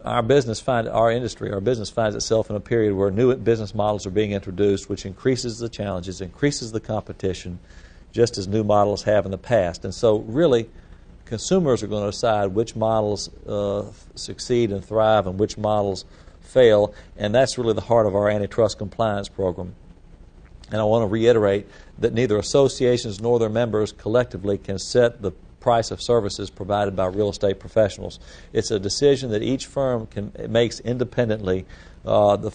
our business finds itself in a period where new business models are being introduced, which increases the challenges, increases the competition, just as new models have in the past. And so really, consumers are going to decide which models succeed and thrive and which models fail, and that's really the heart of our antitrust compliance program. And I want to reiterate that neither associations nor their members collectively can set the price of services provided by real estate professionals. It's a decision that each firm makes independently. The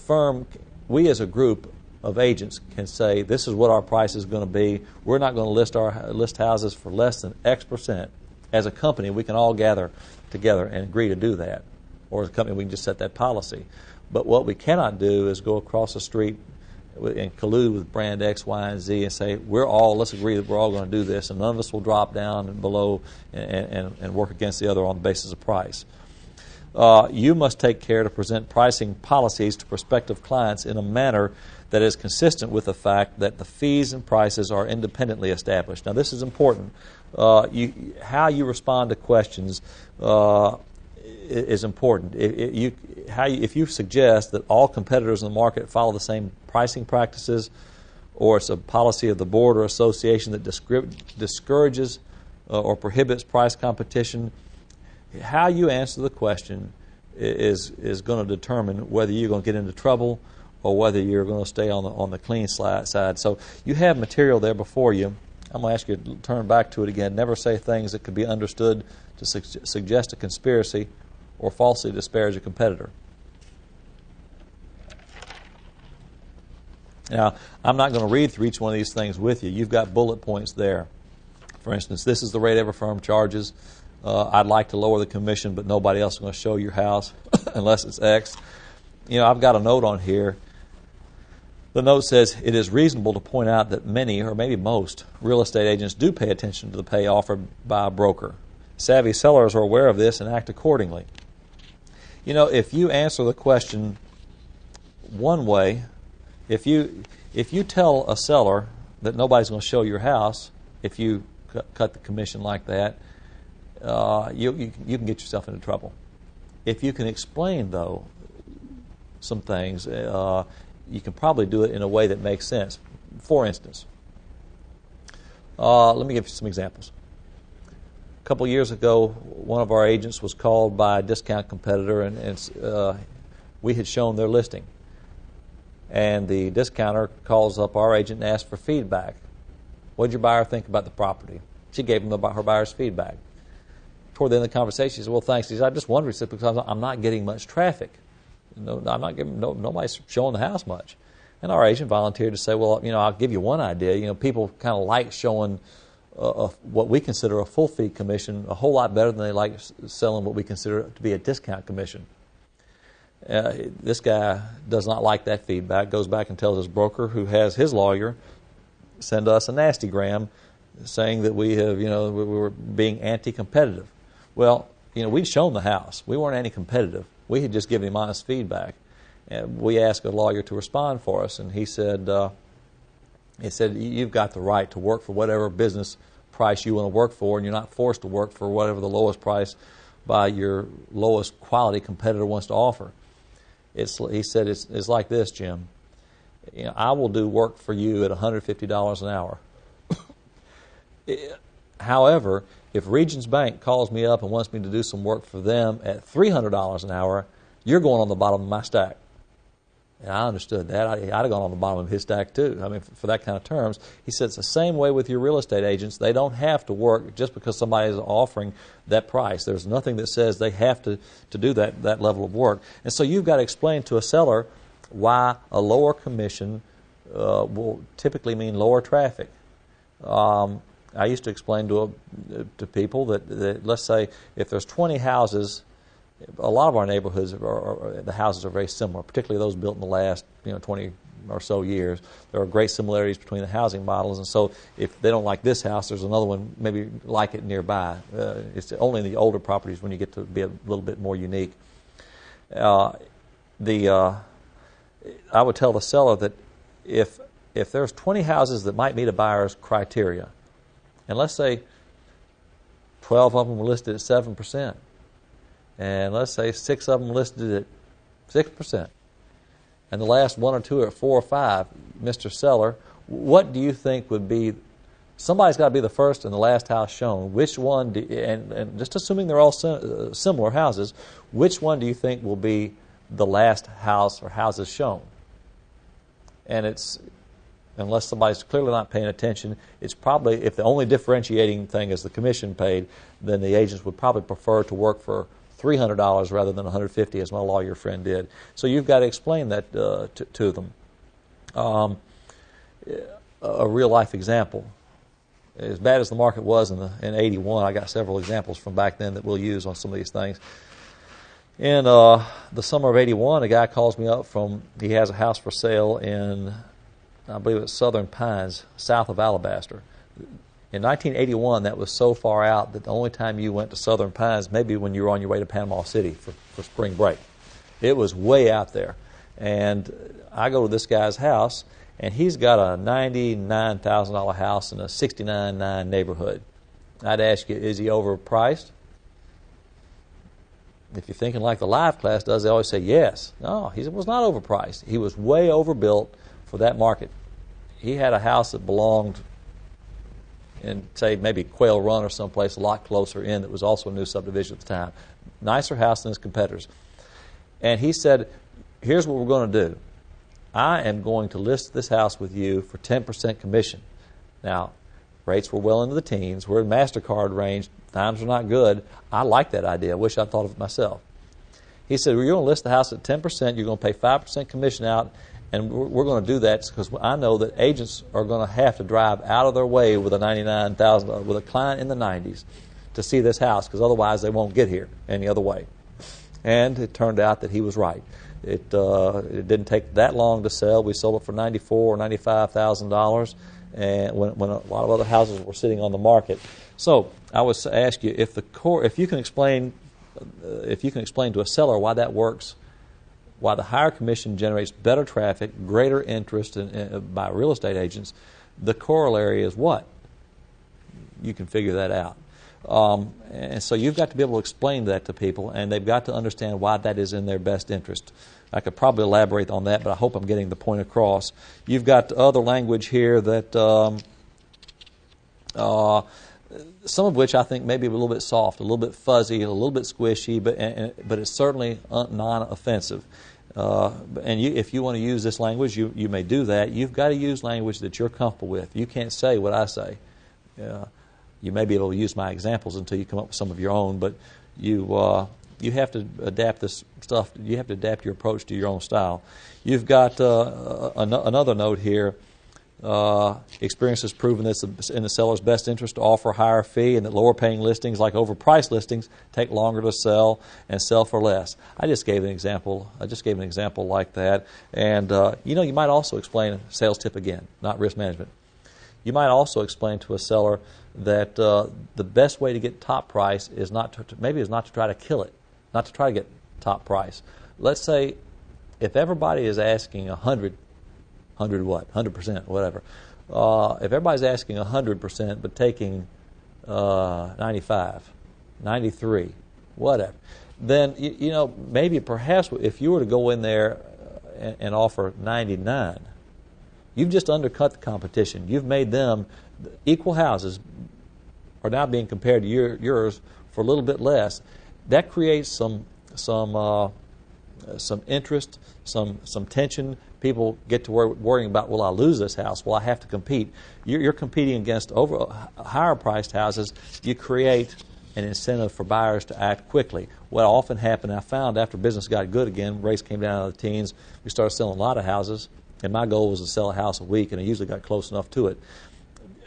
firm, we as a group of agents can say, this is what our price is going to be. We're not going to list houses for less than X percent. As a company, we can all gather together and agree to do that. Or as a company, we can just set that policy. But what we cannot do is go across the street and collude with brand X, Y, and Z and say, let's agree that we're all going to do this, and none of us will drop down and below and work against the other on the basis of price. You must take care to present pricing policies to prospective clients in a manner that is consistent with the fact that the fees and prices are independently established. Now, this is important. How you respond to questions is important. If you suggest that all competitors in the market follow the same pricing practices, or it's a policy of the board or association that discourages or prohibits price competition, how you answer the question is going to determine whether you're going to get into trouble or whether you're going to stay on the clean side. So you have material there before you. I'm going to ask you to turn back to it again. Never say things that could be understood to suggest a conspiracy or falsely disparage a competitor. Now, I'm not going to read through each one of these things with you. You've got bullet points there. For instance, this is the rate every firm charges. I'd like to lower the commission, but nobody else is going to show your house unless it's X. I've got a note on here. The note says, it is reasonable to point out that many, or maybe most, real estate agents do pay attention to the pay offered by a broker. Savvy sellers are aware of this and act accordingly. If you answer the question one way, if you tell a seller that nobody's going to show your house, if you cut the commission like that, you can get yourself into trouble. If you can explain, though, some things, you can probably do it in a way that makes sense. For instance, let me give you some examples. A couple years ago, one of our agents was called by a discount competitor, and we had shown their listing. And the discounter calls up our agent and asks for feedback. What did your buyer think about the property? She gave him her buyer's feedback. Toward the end of the conversation, he said, well, thanks. He said, I just wondered, he said, because I'm not getting much traffic. Nobody's showing the house much. And our agent volunteered to say, well, I'll give you one idea. People kind of like showing what we consider a full fee commission a whole lot better than they like selling what we consider to be a discount commission. This guy does not like that feedback, goes back and tells his broker, who has his lawyer, send us a nastygram saying that we were being anti-competitive. Well, we'd shown the house. We weren't anti-competitive. We had just given him honest feedback. And we asked a lawyer to respond for us, and he said, you've got the right to work for whatever business price you want to work for, and you're not forced to work for whatever the lowest price by your lowest quality competitor wants to offer. He said, it's like this, Jim. I will do work for you at $150 an hour. However, if Regions Bank calls me up and wants me to do some work for them at $300 an hour, you're going on the bottom of my stack. And I understood that. I'd have gone on the bottom of his stack too. For that kind of terms. He said it's the same way with your real estate agents. They don't have to work just because somebody is offering that price. There's nothing that says they have to do that level of work. And so you've got to explain to a seller why a lower commission will typically mean lower traffic. I used to explain to people that let's say if there's 20 houses, a lot of our neighborhoods, the houses are very similar, particularly those built in the last 20 or so years. There are great similarities between the housing models, and so if they don't like this house, there's another one maybe like it nearby. It's only in the older properties when you get to be a little bit more unique. I would tell the seller that if there's 20 houses that might meet a buyer's criteria, and let's say 12 of them were listed at 7%, and let's say 6 of them listed at 6%, and the last 1 or 2 are at 4 or 5, Mr. Seller, what do you think would be? Somebody's got to be the first and the last house shown. Which one? And just assuming they're all similar houses, which one do you think will be the last house or houses shown? And it's, unless somebody's clearly not paying attention, it's probably, if the only differentiating thing is the commission paid, then the agents would probably prefer to work for $300 rather than $150, as my lawyer friend did. So you've got to explain that to them. A real life example. As bad as the market was in 81, I got several examples from back then that we'll use on some of these things. In the summer of 81, a guy calls me up he has a house for sale in, I believe it's Southern Pines, south of Alabaster. In 1981, that was so far out that the only time you went to Southern Pines, maybe when you were on your way to Panama City for spring break. It was way out there. And I go to this guy's house, and he's got a $99,000 house in a $69,900 neighborhood. I'd ask you, is he overpriced? If you're thinking like the live class does, they always say yes. No, he was not overpriced. He was way overbuilt for that market. He had a house that belonged in, say, maybe Quail Run or someplace a lot closer in that was also a new subdivision at the time. Nicer house than his competitors. And he said, here's what we're going to do. I am going to list this house with you for 10% commission. Now, rates were well into the teens. We're in MasterCard range. Times are not good. I like that idea. I wish I'd thought of it myself. He said, well, you're going to list the house at 10%. You're going to pay 5% commission out, and we're going to do that because I know that agents are going to have to drive out of their way with a $99,000, with a client in the 90s to see this house, because otherwise they won't get here any other way. And it turned out that he was right. It didn't take that long to sell. We sold it for $94,000 or $95,000, and when a lot of other houses were sitting on the market. So I would ask you, if you can explain to a seller why that works, why the higher commission generates better traffic, greater interest by real estate agents, the corollary is what? You can figure that out. And so you've got to be able to explain that to people, and they've got to understand why that is in their best interest. I could probably elaborate on that, but I hope I'm getting the point across. You've got other language here that some of which I think may be a little bit soft, a little bit fuzzy, a little bit squishy, but it's certainly non-offensive. And if you want to use this language, you may do that. You've got to use language that you're comfortable with. You can't say what I say. You may be able to use my examples until you come up with some of your own, but you have to adapt this stuff. You have to adapt your approach to your own style. You've got another note here. Experience has proven that it's in the seller's best interest to offer a higher fee, and that lower paying listings, like overpriced listings, take longer to sell and sell for less. I just gave an example like that. And you might also explain sales tip again, not risk management. You might also explain to a seller that the best way to get top price is not to try to kill it, not to try to get top price. Let's say if everybody is asking 100%, whatever. If everybody's asking 100% but taking 95, 93, whatever, then maybe perhaps if you were to go in there and offer 99, you've just undercut the competition. You've made them equal houses are now being compared to yours for a little bit less. That creates some interest, some tension. People get to worrying about, will I lose this house? Will I have to compete? You're competing against higher priced houses. You create an incentive for buyers to act quickly. What often happened, I found after business got good again, rates came down out of the teens, we started selling a lot of houses, and my goal was to sell a house a week, and I usually got close enough to it.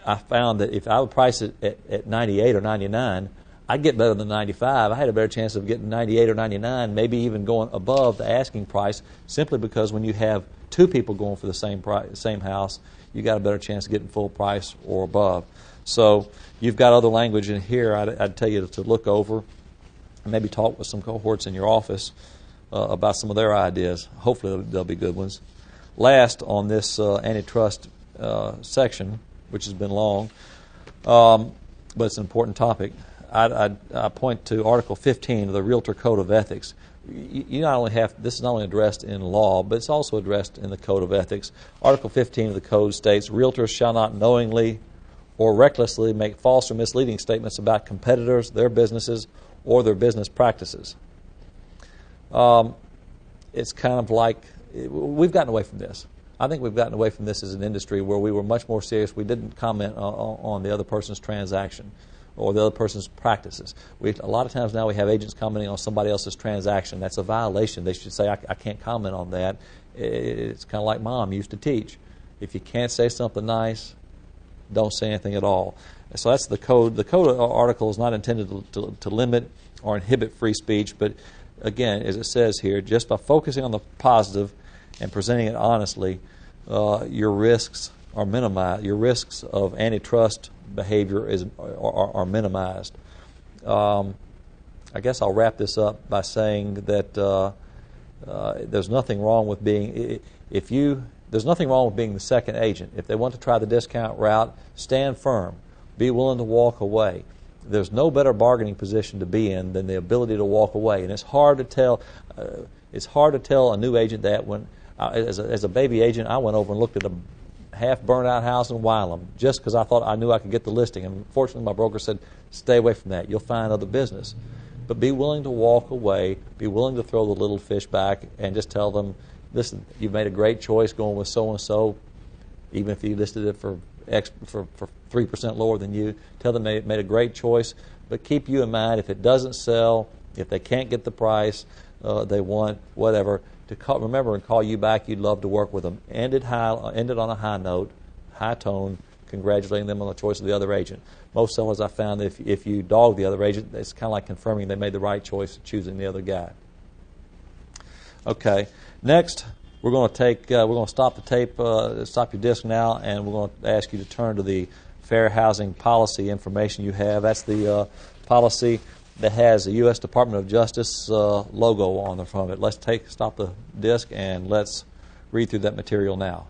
I found that if I would price it at 98 or 99, I'd get better than 95. I had a better chance of getting 98 or 99, maybe even going above the asking price, simply because when you have two people going for the same house, you got a better chance of getting full price or above. So you've got other language in here I'd tell you to look over, and maybe talk with some cohorts in your office about some of their ideas. Hopefully they'll be good ones. Last on this antitrust section, which has been long, but it's an important topic, I point to Article 15 of the Realtor Code of Ethics. You not only have, this is not only addressed in law, but it's also addressed in the Code of Ethics. Article 15 of the Code states, realtors shall not knowingly or recklessly make false or misleading statements about competitors, their businesses, or their business practices. It's kind of like, we've gotten away from this. I think we've gotten away from this as an industry where we were much more serious. We didn't comment on the other person's transaction or the other person's practices. A lot of times now we have agents commenting on somebody else's transaction. That's a violation. They should say, I can't comment on that. It's kind of like Mom used to teach. If you can't say something nice, don't say anything at all. So that's the code. The code article is not intended to limit or inhibit free speech, but again, as it says here, just by focusing on the positive and presenting it honestly, your risks are minimized. Your risks of antitrust behavior are minimized. I guess I'll wrap this up by saying that there's nothing wrong with being there's nothing wrong with being the second agent. If they want to try the discount route, stand firm. Be willing to walk away. There's no better bargaining position to be in than the ability to walk away. And it's hard to tell. It's hard to tell a new agent that when, as a baby agent, I went over and looked at a half burned out house in Wylam just because I thought I knew I could get the listing. And fortunately, my broker said, "Stay away from that. You'll find other business." But be willing to walk away. Be willing to throw the little fish back and just tell them, "Listen, you've made a great choice going with so and so, even if you listed it for 3% lower than you. Tell them they made a great choice, but keep you in mind if it doesn't sell, if they can't get the price they want, whatever, to remember and call you back. You'd love to work with them." End it on a high note, high tone, congratulating them on the choice of the other agent. Most sellers I found that if you dog the other agent, it's kind of like confirming they made the right choice choosing the other guy. Okay, next we're going to stop the tape, stop your disc now, and we're going to ask you to turn to the Fair Housing Policy information you have. That's the policy that has the U.S. Department of Justice logo on the front of it. Let's stop the disc and let's read through that material now.